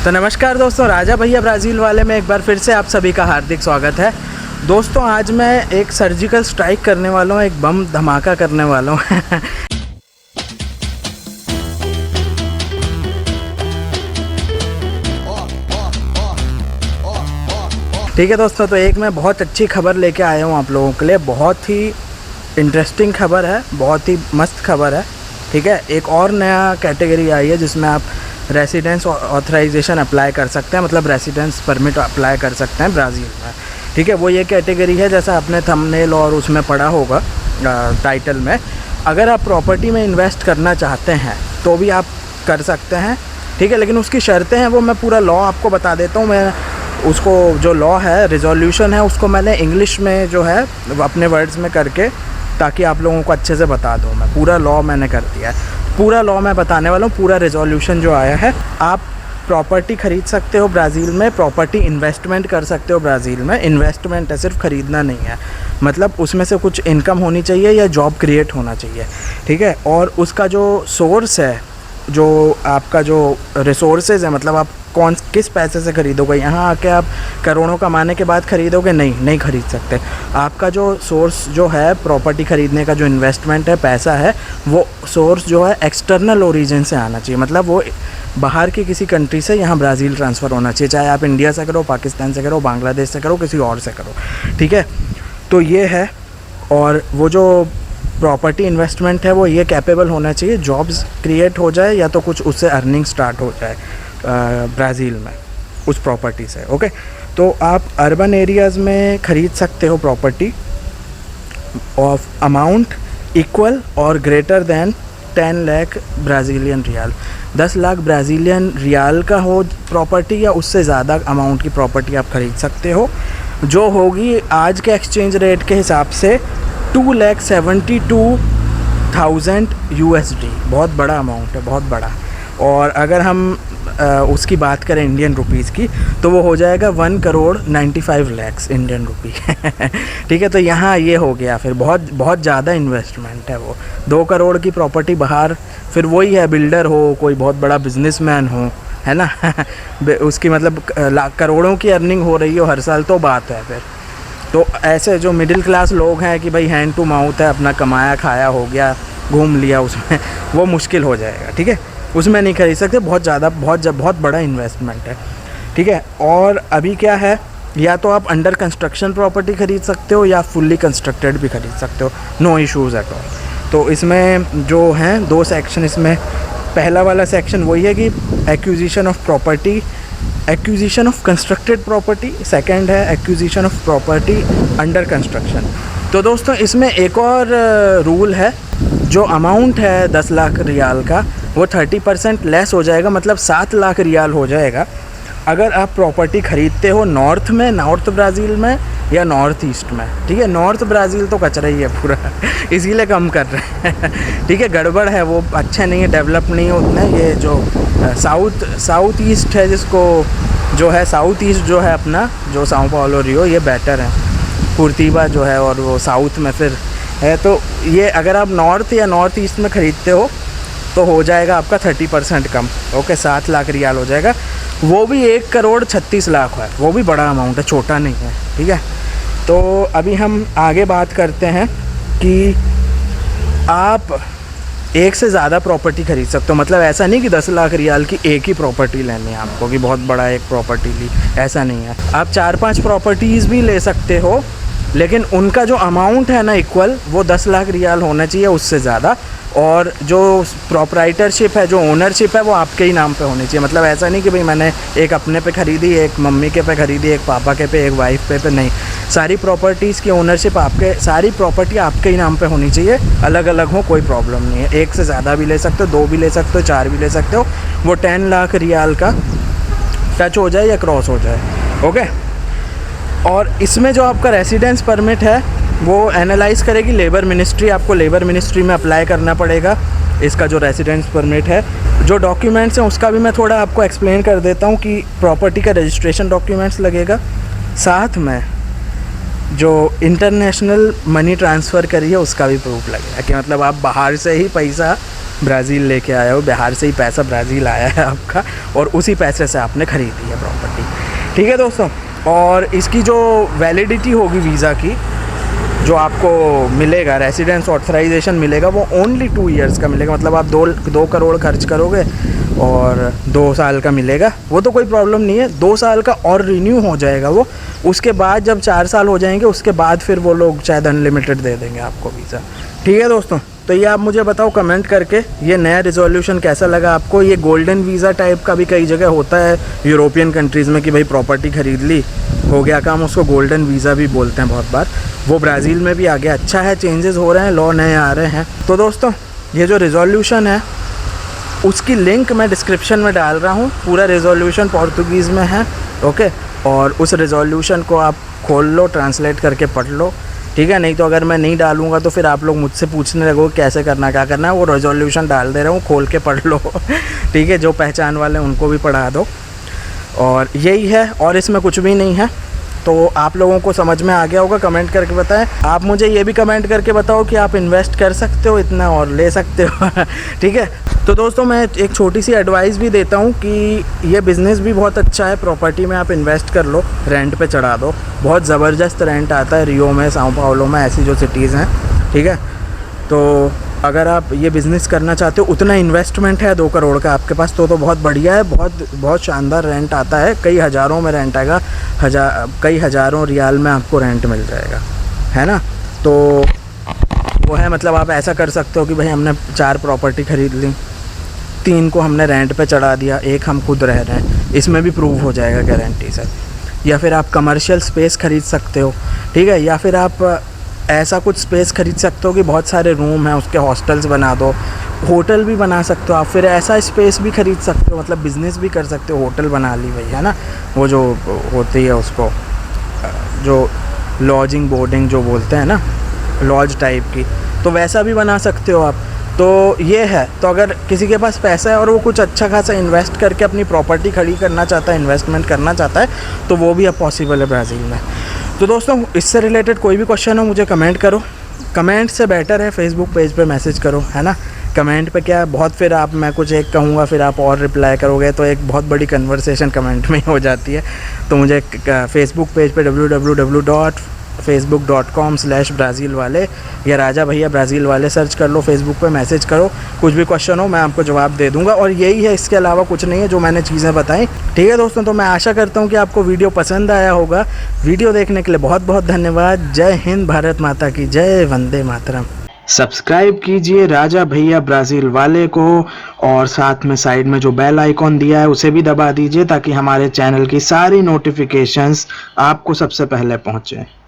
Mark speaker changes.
Speaker 1: तो नमस्कार दोस्तों, राजा भैया ब्राज़ील वाले में एक बार फिर से आप सभी का हार्दिक स्वागत है। दोस्तों आज मैं एक सर्जिकल स्ट्राइक करने वाला हूँ, एक बम धमाका करने वाला हूँ। ठीक है दोस्तों, तो एक मैं बहुत अच्छी खबर लेके आया हूँ आप लोगों के लिए। बहुत ही इंटरेस्टिंग खबर है, बहुत ही मस्त खबर है। ठीक है, एक और नया कैटेगरी आई है जिसमें आप रेसिडेंस ऑथराइजेशन अप्लाई कर सकते हैं, मतलब रेसिडेंस परमिट अप्लाई कर सकते हैं ब्राज़ील में। ठीक है, वो ये कैटेगरी है जैसा आपने थंबनेल और उसमें पढ़ा होगा टाइटल में। अगर आप प्रॉपर्टी में इन्वेस्ट करना चाहते हैं तो भी आप कर सकते हैं। ठीक है, लेकिन उसकी शर्तें हैं वो मैं पूरा लॉ आपको बता देता हूँ। मैं उसको जो लॉ है, रिजोल्यूशन है, उसको मैंने इंग्लिश में जो है अपने वर्ड्स में करके, ताकि आप लोगों को अच्छे से बता दूँ। मैं पूरा लॉ मैंने कर दिया है, पूरा लॉ मैं बताने वाला हूँ। पूरा रिजोल्यूशन जो आया है, आप प्रॉपर्टी ख़रीद सकते हो ब्राज़ील में, प्रॉपर्टी इन्वेस्टमेंट कर सकते हो ब्राज़ील में। इन्वेस्टमेंट है, सिर्फ ख़रीदना नहीं है, मतलब उसमें से कुछ इनकम होनी चाहिए या जॉब क्रिएट होना चाहिए। ठीक है, और उसका जो सोर्स है, जो आपका जो रिसोर्सेज है, मतलब आप किस पैसे से ख़रीदोगे। यहाँ आके आप करोड़ों कमाने के बाद ख़रीदोगे? नहीं खरीद सकते। आपका जो सोर्स जो है प्रॉपर्टी ख़रीदने का, जो इन्वेस्टमेंट है, पैसा है, वो सोर्स जो है एक्सटर्नल ओरिजिन से आना चाहिए। मतलब वो बाहर की किसी कंट्री से यहाँ ब्राज़ील ट्रांसफ़र होना चाहिए, चाहे आप इंडिया से करो, पाकिस्तान से करो, बांग्लादेश से करो, किसी और से करो। ठीक है, तो ये है। और वो जो प्रॉपर्टी इन्वेस्टमेंट है वो ये कैपेबल होना चाहिए, जॉब्स क्रिएट हो जाए या तो कुछ उससे अर्निंग स्टार्ट हो जाए ब्राज़ील में उस प्रॉपर्टी से। ओके, तो आप अर्बन एरियाज़ में ख़रीद सकते हो प्रॉपर्टी ऑफ अमाउंट इक्वल और greater than 10 lakh Brazilian real. 10 lakh Brazilian real का हो प्रॉपर्टी या उससे ज़्यादा अमाउंट की प्रॉपर्टी आप ख़रीद सकते हो, जो होगी आज के एक्सचेंज रेट के हिसाब से 2,72,000 USD। बहुत बड़ा अमाउंट है, बहुत बड़ा। और अगर हम उसकी बात करें इंडियन रुपीज़ की, तो वो हो जाएगा 1,95,00,000 इंडियन रुपी। ठीक है, तो यहाँ ये हो गया, फिर बहुत ज़्यादा इन्वेस्टमेंट है वो। 2 करोड़ की प्रॉपर्टी बाहर, फिर वही है, बिल्डर हो, कोई बहुत बड़ा बिजनेसमैन हो, है ना। उसकी मतलब करोड़ों की अर्निंग हो रही हो हर साल, तो बात है फिर। तो ऐसे जो मिडिल क्लास लोग हैं कि भाई हैंड टू माउथ है, अपना कमाया खाया हो गया, घूम लिया उसमें, वो मुश्किल हो जाएगा। ठीक है, उसमें नहीं खरीद सकते, बहुत बड़ा इन्वेस्टमेंट है। ठीक है, और अभी क्या है, या तो आप अंडर कंस्ट्रक्शन प्रॉपर्टी ख़रीद सकते हो या फुल्ली कंस्ट्रक्टेड भी ख़रीद सकते हो, नो इश्यूज़ एट ऑल। तो इसमें जो हैं 2 सेक्शन, इसमें पहला वाला सेक्शन वही है कि acquisition of property, acquisition of constructed property. Second है acquisition of property under construction. तो दोस्तों इसमें एक और रूल है, जो अमाउंट है 10 लाख रियाल का, वो 30% लेस हो जाएगा, मतलब 7 लाख रियाल हो जाएगा अगर आप प्रॉपर्टी ख़रीदते हो नॉर्थ में, नॉर्थ ब्राज़ील में या नॉर्थ ईस्ट में। ठीक है, नॉर्थ ब्राज़ील तो कचरा ही है पूरा, इसीलिए कम कर रहे हैं। ठीक है, गड़बड़ है, वो अच्छा नहीं है, डेवलप नहीं है उतना। ये जो साउथ ईस्ट है, जिसको जो है साउथ ईस्ट जो है अपना, जो साओ पाउलो रियो, ये बेटर है। कुर्तिबा जो है और वो साउथ में फिर है। तो ये अगर आप नॉर्थ या नॉर्थ ईस्ट में ख़रीदते हो तो हो जाएगा आपका 30% कम। ओके, 7 लाख रियाल हो जाएगा, वो भी 1,36,00,000 है, वो भी बड़ा अमाउंट है, छोटा नहीं है। ठीक है, तो अभी हम आगे बात करते हैं कि आप एक से ज़्यादा प्रॉपर्टी ख़रीद सकते हो। मतलब ऐसा नहीं कि 10 लाख रियाल की एक ही प्रॉपर्टी लेनी है आपको, कि बहुत बड़ा एक प्रॉपर्टी ली, ऐसा नहीं है। आप 4-5 प्रॉपर्टीज़ भी ले सकते हो, लेकिन उनका जो अमाउंट है ना इक्वल, वो 10 लाख रियाल होना चाहिए, उससे ज़्यादा। और जो प्रोप्राइटरशिप है, जो ओनरशिप है, वो आपके ही नाम पे होनी चाहिए। मतलब ऐसा नहीं कि भाई मैंने एक अपने पे ख़रीदी, एक मम्मी के पे ख़रीदी, एक पापा के पे, एक वाइफ पे नहीं। सारी प्रॉपर्टीज़ की ओनरशिप आपके, सारी प्रॉपर्टी आपके ही नाम पे होनी चाहिए, अलग अलग हो, कोई प्रॉब्लम नहीं है। एक से ज़्यादा भी ले सकते हो, 2 भी ले सकते हो, 4 भी ले सकते हो, वो 10 लाख रियाल का टच हो जाए या क्रॉस हो जाए। ओके, और इसमें जो आपका रेसिडेंस परमिट है वो एनालाइज़ करेगी लेबर मिनिस्ट्री। आपको लेबर मिनिस्ट्री में अप्लाई करना पड़ेगा इसका जो रेसिडेंस परमिट है। जो डॉक्यूमेंट्स हैं उसका भी मैं थोड़ा आपको एक्सप्लेन कर देता हूँ कि प्रॉपर्टी का रजिस्ट्रेशन डॉक्यूमेंट्स लगेगा, साथ में जो इंटरनेशनल मनी ट्रांसफ़र करी है उसका भी प्रूफ लगेगा, कि मतलब आप बाहर से ही पैसा ब्राज़ील लेके आए हो, बिहार से ही पैसा ब्राज़ील आया है आपका, और उसी पैसे से आपने ख़रीदी है प्रॉपर्टी। ठीक है दोस्तों, और इसकी जो वैलिडिटी होगी वीज़ा की, जो आपको मिलेगा रेसिडेंस ऑथराइजेशन मिलेगा, वो ओनली 2 ईयर्स का मिलेगा। मतलब आप 2 करोड़ खर्च करोगे और 2 साल का मिलेगा, वो तो कोई प्रॉब्लम नहीं है। 2 साल का और रिन्यू हो जाएगा वो, उसके बाद जब 4 साल हो जाएंगे उसके बाद फिर वो लोग शायद अनलिमिटेड दे देंगे आपको वीज़ा। ठीक है दोस्तों, तो ये आप मुझे बताओ कमेंट करके ये नया रिजोल्यूशन कैसा लगा आपको। ये गोल्डन वीज़ा टाइप का भी कई जगह होता है यूरोपियन कंट्रीज़ में कि भाई प्रॉपर्टी ख़रीद ली, हो गया काम, उसको गोल्डन वीज़ा भी बोलते हैं बहुत बार। वो ब्राज़ील में भी आ गया, अच्छा है, चेंजेस हो रहे हैं, लॉ नए आ रहे हैं। तो दोस्तों ये जो रिजोल्यूशन है उसकी लिंक मैं डिस्क्रिप्शन में डाल रहा हूँ। पूरा रिजोल्यूशन पोर्तुगीज़ में है, ओके, और उस रिजोल्यूशन को आप खोल लो, ट्रांसलेट करके पढ़ लो। ठीक है, नहीं तो अगर मैं नहीं डालूँगा तो फिर आप लोग मुझसे पूछने लगोगे कैसे करना, क्या करना है। वो रेजोल्यूशन डाल दे रहा हूँ, खोल के पढ़ लो। ठीक है, जो पहचान वाले उनको भी पढ़ा दो, और यही है, और इसमें कुछ भी नहीं है। तो आप लोगों को समझ में आ गया होगा, कमेंट करके बताएं। आप मुझे ये भी कमेंट करके बताओ कि आप इन्वेस्ट कर सकते हो इतना और ले सकते हो। ठीक है, तो दोस्तों मैं एक छोटी सी एडवाइस भी देता हूँ कि ये बिज़नेस भी बहुत अच्छा है, प्रॉपर्टी में आप इन्वेस्ट कर लो, रेंट पे चढ़ा दो, बहुत ज़बरदस्त रेंट आता है रियो में, साओ पाउलो में, ऐसी जो सिटीज़ हैं। ठीक है, तो अगर आप ये बिज़नेस करना चाहते हो, उतना इन्वेस्टमेंट है 2 करोड़ का आपके पास, तो बहुत बढ़िया है, बहुत शानदार रेंट आता है, कई हज़ारों में रेंट आएगा, कई हज़ारों रियाल में आपको रेंट मिल जाएगा, है ना। तो वो है, मतलब आप ऐसा कर सकते हो कि भाई हमने 4 प्रॉपर्टी ख़रीद ली, 3 को हमने रेंट पे चढ़ा दिया, 1 हम खुद रह रहे हैं, इसमें भी प्रूव हो जाएगा गारंटी से। या फिर आप कमर्शियल स्पेस ख़रीद सकते हो, ठीक है, या फिर आप ऐसा कुछ स्पेस ख़रीद सकते हो कि बहुत सारे रूम हैं, उसके हॉस्टल्स बना दो, होटल भी बना सकते हो आप। फिर ऐसा स्पेस भी ख़रीद सकते हो, मतलब बिज़नेस भी कर सकते हो, होटल बना ली भाई, है ना, वो जो होती है उसको जो लॉजिंग बोर्डिंग जो बोलते हैं ना, लॉज टाइप की, तो वैसा भी बना सकते हो आप। तो ये है, तो अगर किसी के पास पैसा है और वो कुछ अच्छा खासा इन्वेस्ट करके अपनी प्रॉपर्टी खड़ी करना चाहता है, इन्वेस्टमेंट करना चाहता है, तो वो भी अब पॉसिबल है ब्राज़ील में। तो दोस्तों इससे रिलेटेड कोई भी क्वेश्चन हो मुझे कमेंट करो, कमेंट से बेटर है फेसबुक पेज पे मैसेज करो, है ना। कमेंट पे क्या बहुत, फिर आप, मैं कुछ एक कहूँगा फिर आप और रिप्लाई करोगे, तो एक बहुत बड़ी कन्वर्सेशन कमेंट में हो जाती है। तो मुझे फेसबुक पेज पे www.facebook.com/ब्राज़ील वाले या राजा भैया ब्राज़ील वाले सर्च कर लो, फेसबुक पे मैसेज करो, कुछ भी क्वेश्चन हो मैं आपको जवाब दे दूंगा। और यही है, इसके अलावा कुछ नहीं है जो मैंने चीज़ें बताई। ठीक है दोस्तों, तो मैं आशा करता हूँ कि आपको वीडियो पसंद आया होगा। वीडियो देखने के लिए बहुत बहुत धन्यवाद। जय हिंद, भारत माता की जय, वंदे मातरम। सब्सक्राइब कीजिए राजा भैया ब्राज़ील वाले को, और साथ में साइड में जो बेल आइकॉन दिया है उसे भी दबा दीजिए, ताकि हमारे चैनल की सारी नोटिफिकेशंस आपको सबसे पहले पहुँचे।